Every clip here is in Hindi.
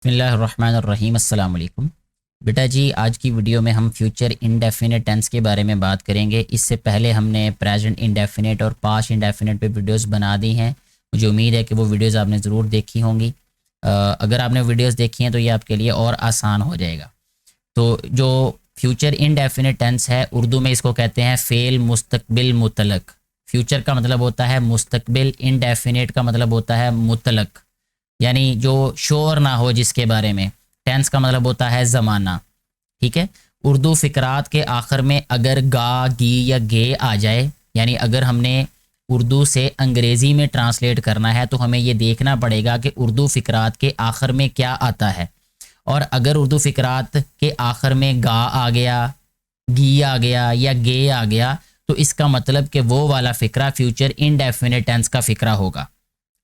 बिस्मिल्लाहिर्रहमानिर्रहीम अस्सलाम वालेकुम। बेटा जी, आज की वीडियो में हम फ्यूचर इंडेफिनिट टेंस के बारे में बात करेंगे। इससे पहले हमने प्रेजेंट इंडेफिनिट और पास्ट इंडेफिनिट पे वीडियोस बना दी हैं। मुझे उम्मीद है कि वो वीडियोस आपने ज़रूर देखी होंगी। अगर आपने वीडियोस देखी हैं तो ये आपके लिए और आसान हो जाएगा। तो जो फ्यूचर इंडेफिनिट टेंस है, उर्दू में इसको कहते हैं फ़ेल मुस्तकबिल मुतलक। फ्यूचर का मतलब होता है मुस्तकबिल, इंडेफिनिट का मतलब होता है मुतलक, यानी जो श्योर ना हो जिसके बारे में। टेंस का मतलब होता है ज़माना। ठीक है। उर्दू फ़िक्रात के आखिर में अगर गा, गी या गे आ जाए, यानी अगर हमने उर्दू से अंग्रेज़ी में ट्रांसलेट करना है तो हमें ये देखना पड़ेगा कि उर्दू फ़िक्रात के आखिर में क्या आता है। और अगर उर्दू फ़िक्रात के आखिर में गा आ गया, गी आ गया या गे आ गया, तो इसका मतलब कि वो वाला फ़िक्रा फ्यूचर इंडेफिनिट टेंस का फ़िक्रा होगा।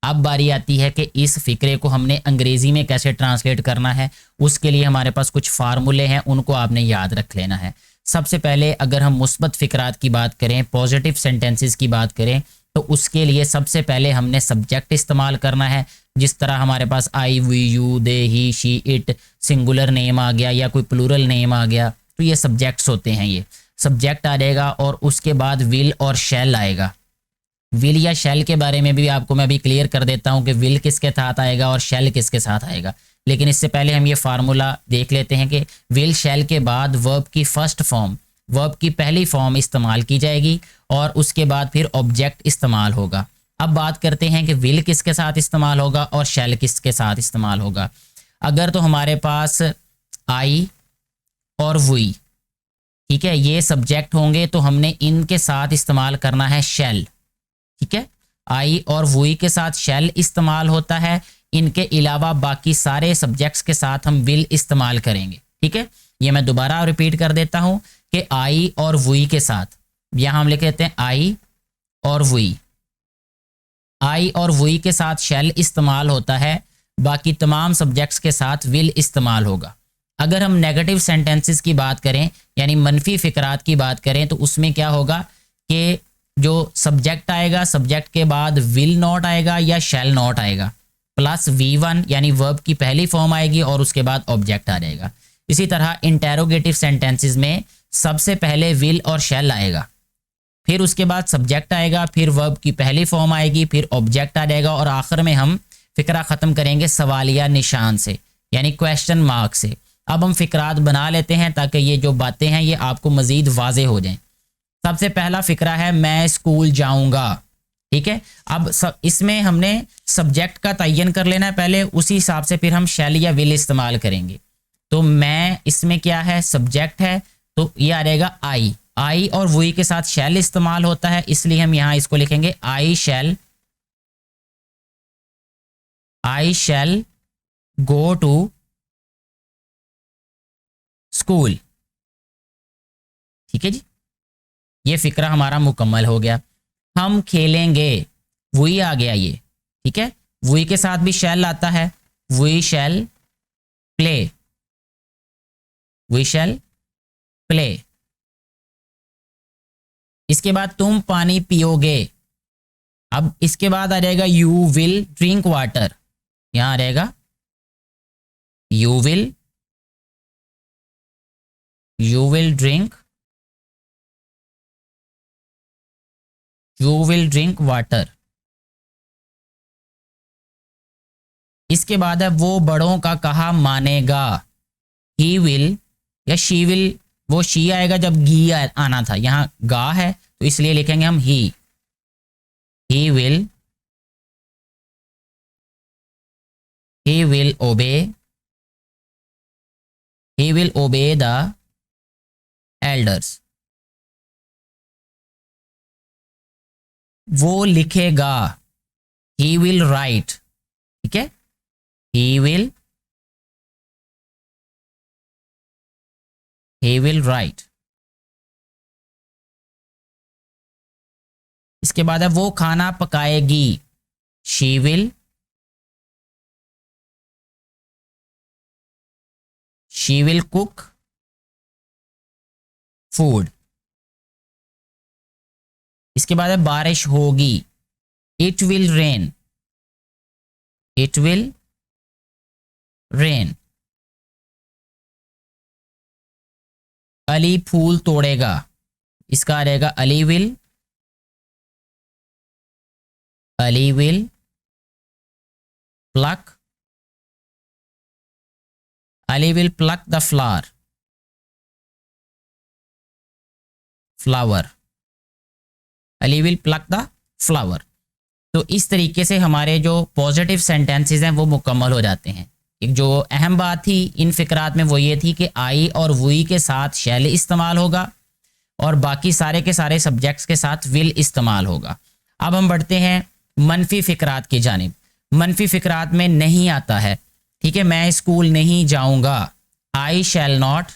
अब बारी आती है कि इस फ़िक्रे को हमने अंग्रेज़ी में कैसे ट्रांसलेट करना है। उसके लिए हमारे पास कुछ फार्मूले हैं, उनको आपने याद रख लेना है। सबसे पहले अगर हम मुस्बत फ़िक्रात की बात करें, पॉजिटिव सेंटेंसेस की बात करें, तो उसके लिए सबसे पहले हमने सब्जेक्ट इस्तेमाल करना है। जिस तरह हमारे पास I, we, you, they, he, she, it, singular name आ गया या कोई प्लूरल नेम आ गया, तो ये सब्जेक्ट्स होते हैं। ये सब्जेक्ट आ जाएगा और उसके बाद विल और शैल आएगा। विल या शैल के बारे में भी आपको मैं अभी क्लियर कर देता हूं कि विल किसके साथ आएगा और शैल किसके साथ आएगा। लेकिन इससे पहले हम ये फार्मूला देख लेते हैं कि विल शैल के बाद वर्ब की फर्स्ट फॉर्म, वर्ब की पहली फॉर्म इस्तेमाल की जाएगी और उसके बाद फिर ऑब्जेक्ट इस्तेमाल होगा। अब बात करते हैं कि विल किसके साथ इस्तेमाल होगा और शैल किसके साथ इस्तेमाल होगा। अगर तो हमारे पास आई और वुई, ठीक है, ये सब्जेक्ट होंगे तो हमने इनके साथ इस्तेमाल करना है शैल। ठीक है, आई और वुई के साथ शैल इस्तेमाल होता है। इनके अलावा बाकी सारे सब्जेक्ट्स के साथ हम विल इस्तेमाल करेंगे। ठीक है, ये मैं दोबारा रिपीट कर देता हूं कि आई और वुई के साथ, यहां हम लिख देते हैं आई और वुई। आई और वुई के साथ शैल इस्तेमाल होता है, बाकी तमाम सब्जेक्ट्स के साथ विल इस्तेमाल होगा। अगर हम नेगेटिव सेंटेंसेस की बात करें, यानी मनफी फिक्रात की बात करें, तो उसमें क्या होगा कि जो सब्जेक्ट आएगा, सब्जेक्ट के बाद विल नॉट आएगा या शैल नॉट आएगा, प्लस V1 यानी वर्ब की पहली फॉर्म आएगी और उसके बाद ऑब्जेक्ट आ जाएगा। इसी तरह इंटेरोगेटिव सेंटेंसेस में सबसे पहले विल और शैल आएगा, फिर उसके बाद सब्जेक्ट आएगा, फिर वर्ब की पहली फॉर्म आएगी, फिर ऑब्जेक्ट आ जाएगा और आखिर में हम फिक्रा ख़त्म करेंगे सवालिया निशान से, यानी क्वेश्चन मार्क से। अब हम फिक्रात बना लेते हैं ताकि ये जो बातें हैं ये आपको मज़ीद वाज़े हो जाएं। सबसे पहला फिक्रा है मैं स्कूल जाऊंगा। ठीक है, अब इसमें हमने सब्जेक्ट का तयन कर लेना है पहले, उसी हिसाब से फिर हम शैल या विल इस्तेमाल करेंगे। तो मैं, इसमें क्या है, सब्जेक्ट है, तो ये आ जाएगा आई। आई और वुई के साथ शैल इस्तेमाल होता है, इसलिए हम यहां इसको लिखेंगे आई शैल गो टू स्कूल। ठीक है जी, ये फिक्रा हमारा मुकम्मल हो गया। हम खेलेंगे, वही आ गया ये। ठीक है, वही के साथ भी शैल आता है, we shall play, we shall play. इसके बाद तुम पानी पियोगे। अब इसके बाद आ जाएगा यू विल ड्रिंक वाटर। यहां आ जाएगा यू विल ड्रिंक वाटर। इसके बाद है वो बड़ों का कहा मानेगा। ही विल या शी विल, वो शी आएगा जब गी आना था, यहां गा है तो इसलिए लिखेंगे हम ही विल ओबे, द एल्डर्स। वो लिखेगा, ही विल राइट। ठीक है, ही विल राइट। इसके बाद है वो खाना पकाएगी। She will cook food. इसके बाद है बारिश होगी। It will rain, rain. Ali फूल तोड़ेगा, इसका आ रहेगा Ali will pluck, Ali will pluck the flower, Ali will pluck the flower. तो इस तरीके से हमारे जो पॉजिटिव सेंटेंसेस हैं वो मुकम्मल हो जाते हैं। एक जो अहम बात थी इन फिक्रात में वो ये थी कि आई और वुई के साथ शैल इस्तेमाल होगा और बाकी सारे के सारे सब्जेक्ट्स के साथ विल इस्तेमाल होगा। अब हम बढ़ते हैं मनफी फिक्रात की जानिब। मनफी फिक्रात में नहीं आता है, ठीक है, मैं स्कूल नहीं जाऊंगा, आई शैल नॉट,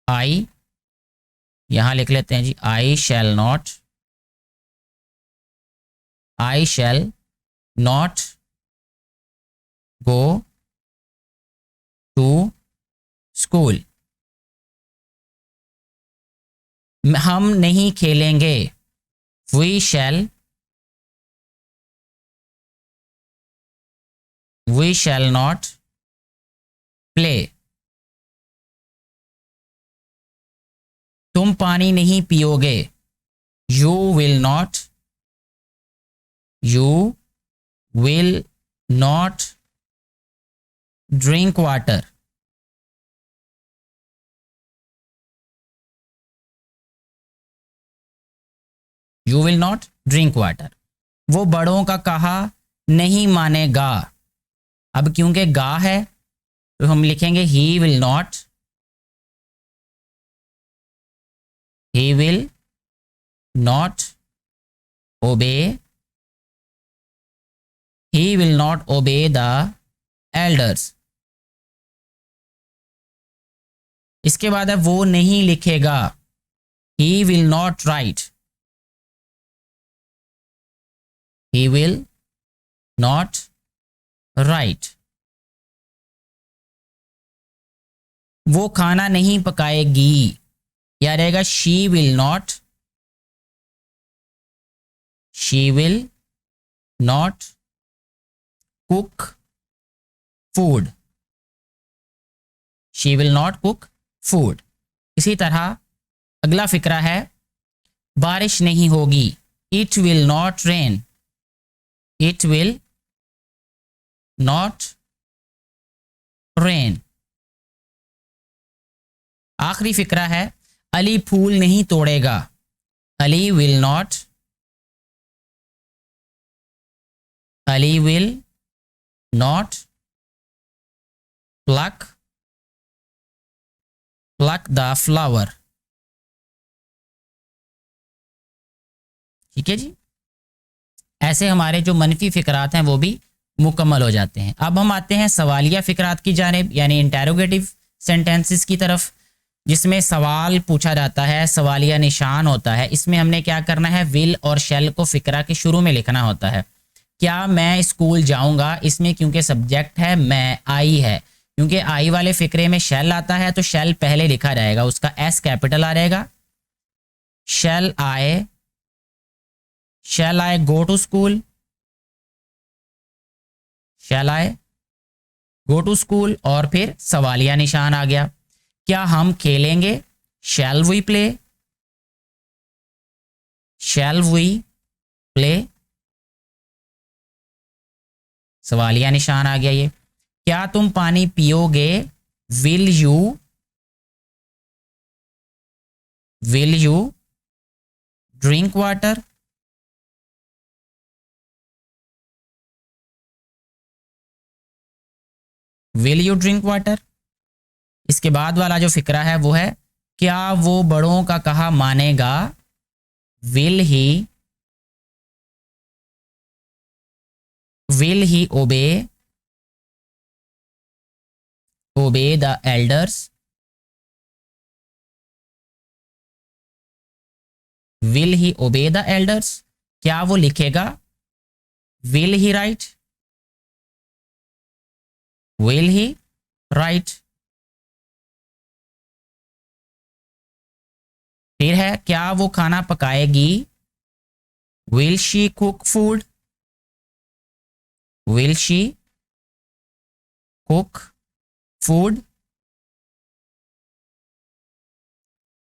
आई यहां लिख लेते हैं जी, I shall not go to school. हम नहीं खेलेंगे, वी शैल नॉट प्ले। तुम पानी नहीं पियोगे, you will not drink water. You will not drink water. वो बड़ों का कहा नहीं मानेगा, अब क्योंकि गा है तो हम लिखेंगे he will not obey the elders. इसके बाद है वो नहीं लिखेगा, ही विल नॉट राइट, वो खाना नहीं पकाएगी, या रहेगा she will not cook food, she will not cook food. इसी तरह अगला फिक्रा है बारिश नहीं होगी, इट विल नॉट रेन। आखिरी फिक्रा है अली फूल नहीं तोड़ेगा, Ali will not pluck the flower. ठीक है जी, ऐसे हमारे जो मनफी फिक्रात हैं वो भी मुकम्मल हो जाते हैं। अब हम आते हैं सवालिया फिक्रात की जानिब, यानी इंटेरोगेटिव सेंटेंसेस की तरफ, जिसमें सवाल पूछा जाता है, सवालिया निशान होता है। इसमें हमने क्या करना है, विल और शैल को फिक्रा के शुरू में लिखना होता है। क्या मैं स्कूल जाऊंगा, इसमें क्योंकि सब्जेक्ट है मैं, आई है, क्योंकि आई वाले फिक्रे में शैल आता है तो शैल पहले लिखा जाएगा, उसका एस कैपिटल आ रहेगा। शैल आई गो टू स्कूल, और फिर सवालिया निशान आ गया। क्या हम खेलेंगे, शैल वी प्ले, सवालिया निशान आ गया ये। क्या तुम पानी पियोगे, विल यू ड्रिंक वाटर, इसके बाद वाला जो फिक्रा है वो है क्या वो बड़ों का कहा मानेगा, will he obey the elders, will he obey the elders. क्या वो लिखेगा, विल ही राइट, फिर है क्या वो खाना पकाएगी, will she cook food, food.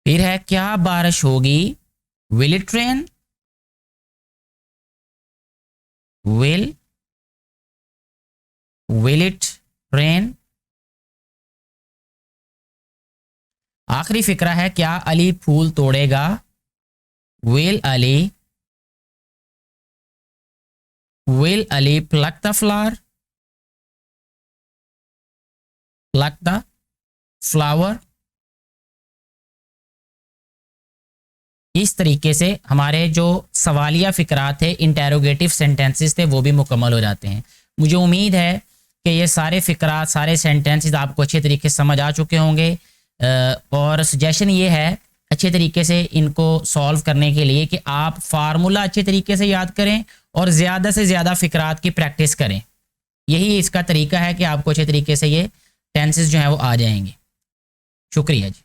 फिर है क्या बारिश होगी, will it rain, will it rain. आखिरी फिक्रा है क्या अली फूल तोड़ेगा, will Ali pluck the flower, pluck the flower. इस तरीके से हमारे जो सवालिया फिक्रात थे, इंटेरोगेटिव सेंटेंसेस थे, वो भी मुकम्मल हो जाते हैं। मुझे उम्मीद है कि ये सारे फिक्रात, सारे सेंटेंसेस आपको अच्छे तरीके से समझ आ चुके होंगे। और सजेशन ये है अच्छे तरीके से इनको सॉल्व करने के लिए कि आप फार्मूला अच्छे तरीके से याद करें और ज़्यादा से ज़्यादा फिक्रात की प्रैक्टिस करें। यही इसका तरीका है कि आपको अच्छे तरीके से ये टेंसेस जो है वो आ जाएंगे। शुक्रिया जी।